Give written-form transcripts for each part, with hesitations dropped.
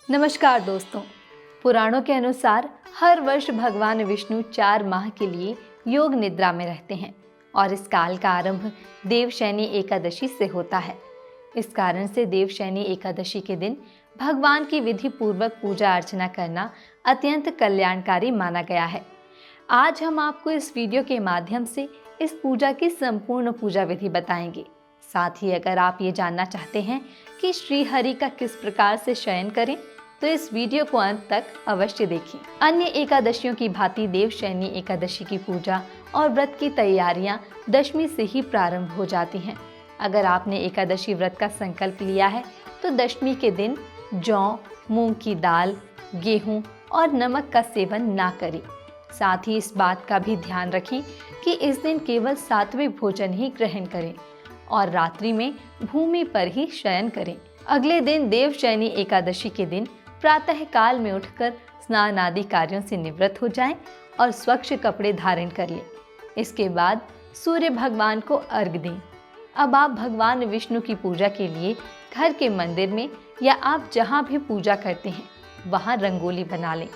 नमस्कार दोस्तों। पुराणों के अनुसार हर वर्ष भगवान विष्णु 4 माह के लिए योग निद्रा में रहते हैं और इस काल का आरंभ देवशयनी एकादशी से होता है। इस कारण से देवशयनी एकादशी के दिन भगवान की विधि पूर्वक पूजा अर्चना करना अत्यंत कल्याणकारी माना गया है। आज हम आपको इस वीडियो के माध्यम से इस पूजा की संपूर्ण पूजा विधि बताएंगे। साथ ही अगर आप ये जानना चाहते हैं कि श्री हरि का किस प्रकार से शयन करें तो इस वीडियो को अंत तक अवश्य देखें। अन्य एकादशियों की भांति देवशयनी एकादशी की पूजा और व्रत की तैयारियां दशमी से ही प्रारंभ हो जाती हैं। अगर आपने एकादशी व्रत का संकल्प लिया है तो दशमी के दिन जौ, मूंग की दाल, गेहूं और नमक का सेवन ना करें। साथ ही इस बात का भी ध्यान रखें कि इस दिन केवल सात्विक भोजन ही ग्रहण करें और रात्रि में भूमि पर ही शयन करें। अगले दिन देवशयनी एकादशी के दिन प्रातः काल में उठकर स्नान आदि कार्यों से निवृत्त हो जाएं और स्वच्छ कपड़े धारण कर लें। इसके बाद सूर्य भगवान को अर्घ्य दें। अब आप भगवान विष्णु की पूजा के लिए घर के मंदिर में या आप जहाँ भी पूजा करते हैं वहाँ रंगोली बना लें।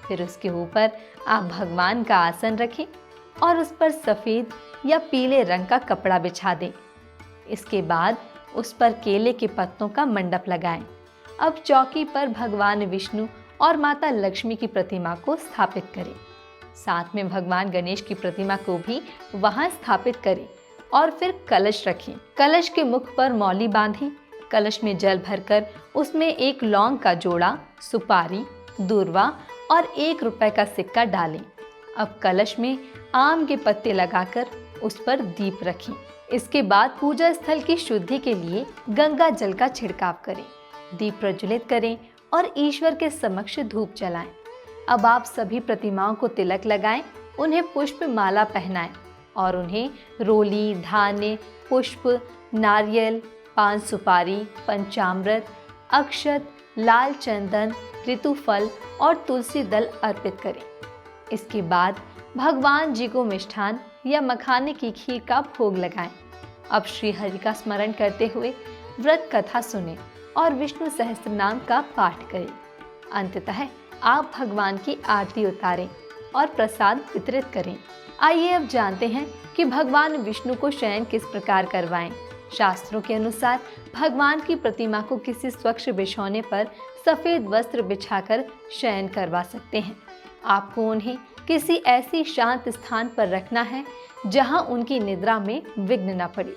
फिर उसके ऊपर आप भगवान का आसन रखें और उस पर सफ़ेद या पीले रंग का कपड़ा बिछा दें। इसके बाद उस पर केले के पत्तों का मंडप लगाएं। अब चौकी पर भगवान विष्णु और माता लक्ष्मी की प्रतिमा को स्थापित करें। साथ में भगवान गणेश की प्रतिमा को भी वहां स्थापित करें और फिर कलश रखें। कलश के मुख पर मौली बांधें। कलश में जल भरकर उसमें 1 लौंग का जोड़ा, सुपारी, दूर्वा और 1 रुपए का सिक्का डालें। अब कलश में आम के पत्ते लगाकर उस पर दीप रखें। इसके बाद पूजा स्थल की शुद्धि के लिए गंगा जल का छिड़काव करें, दीप प्रज्वलित करें और ईश्वर के समक्ष धूप जलाएं। अब आप सभी प्रतिमाओं को तिलक लगाएं, उन्हें पुष्प माला पहनाएं और उन्हें रोली, धान्य, पुष्प, नारियल, पान सुपारी, पंचामृत, अक्षत, लाल चंदन, ऋतुफल और तुलसी दल अर्पित करें। इसके बाद भगवान जी को मिष्ठान या मखाने की खीर का भोग लगाएं। अब श्री हरि का स्मरण करते हुए व्रत कथा सुनें और विष्णु सहस्त्रनाम का पाठ करें। अंततः आप भगवान की आरती उतारें और प्रसाद वितरित करें। आइए अब जानते हैं कि भगवान विष्णु को शयन किस प्रकार करवाएं। शास्त्रों के अनुसार भगवान की प्रतिमा को किसी स्वच्छ बिछौने पर सफेद वस्त्र बिछाकर शयन करवा सकते हैं। आपको उन्हें किसी ऐसी शांत स्थान पर रखना है जहां उनकी निद्रा में विघ्न न पड़े,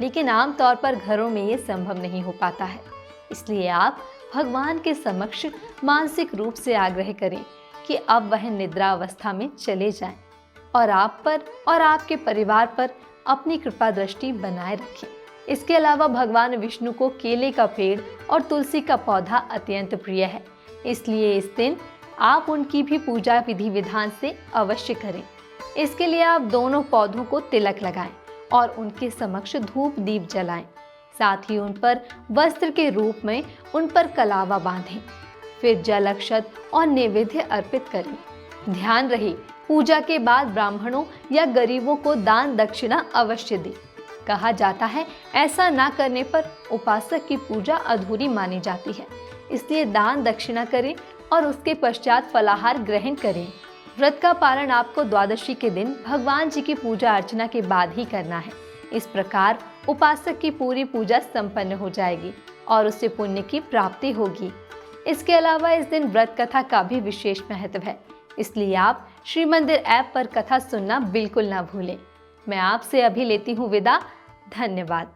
लेकिन आमतौर पर घरों में ये संभव नहीं हो पाता है। इसलिए आप भगवान के समक्ष मानसिक रूप से आग्रह करें कि अब वह निद्रा अवस्था में चले जाएं और आप पर और आपके परिवार पर अपनी कृपा दृष्टि बनाए रखें। इसके अलावा भगवान विष्णु को केले का पेड़ और तुलसी का पौधा अत्यंत प्रिय है, इसलिए इस दिन आप उनकी भी पूजा विधि विधान से अवश्य करें। इसके लिए आप दोनों पौधों को तिलक लगाएं और उनके समक्ष धूप दीप जलाएं। साथ ही उन पर वस्त्र के रूप में उन पर कलावा बांधें। फिर जल, अक्षत और नैवेद्य अर्पित करें। ध्यान रहे, पूजा के बाद ब्राह्मणों या गरीबों को दान दक्षिणा अवश्य दें। कहा जाता है ऐसा ना करने पर उपासक की पूजा अधूरी मानी जाती है, इसलिए दान दक्षिणा करें और उसके पश्चात फलाहार ग्रहण करें। व्रत का पारण आपको द्वादशी के दिन भगवान जी की पूजा अर्चना के बाद ही करना है। इस प्रकार उपासक की पूरी पूजा संपन्न हो जाएगी और उससे पुण्य की प्राप्ति होगी। इसके अलावा इस दिन व्रत कथा का भी विशेष महत्व है, इसलिए आप श्री मंदिर ऐप पर कथा सुनना बिल्कुल ना भूलें। मैं आपसे अभी लेती हूँ विदा। धन्यवाद।